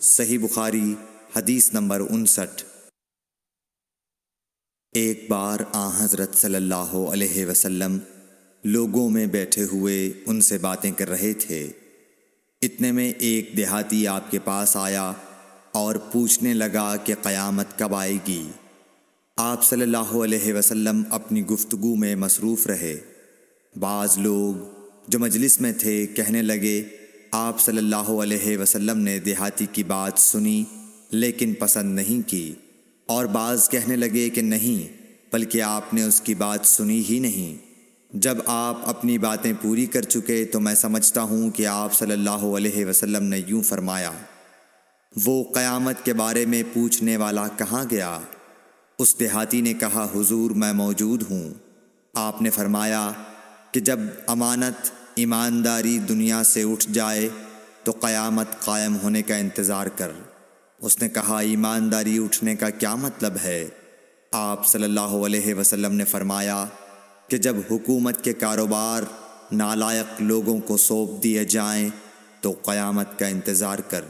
صحیح بخاری حدیث نمبر 59۔ ایک بار آن حضرت صلی اللہ علیہ وسلم لوگوں میں بیٹھے ہوئے ان سے باتیں کر رہے تھے۔ اتنے میں ایک دیہاتی آپ کے پاس آیا اور پوچھنے لگا کہ قیامت کب آئے گی؟ آپ صلی اللہ علیہ وسلم اپنی گفتگو میں مصروف رہے۔ بعض لوگ جو مجلس میں تھے کہنے لگے، آپ صلی اللہ علیہ وسلم نے دیہاتی کی بات سنی لیکن پسند نہیں کی، اور بعض کہنے لگے کہ نہیں بلکہ آپ نے اس کی بات سنی ہی نہیں۔ جب آپ اپنی باتیں پوری کر چکے تو میں سمجھتا ہوں کہ آپ صلی اللہ علیہ وسلم نے یوں فرمایا، وہ قیامت کے بارے میں پوچھنے والا کہاں گیا؟ اس دیہاتی نے کہا، حضور میں موجود ہوں۔ آپ نے فرمایا کہ جب امانت ایمانداری دنیا سے اٹھ جائے تو قیامت قائم ہونے کا انتظار کر۔ اس نے کہا، ایمانداری اٹھنے کا کیا مطلب ہے؟ آپ صلی اللہ علیہ وسلم نے فرمایا کہ جب حکومت کے کاروبار نالائق لوگوں کو سونپ دیے جائیں تو قیامت کا انتظار کر۔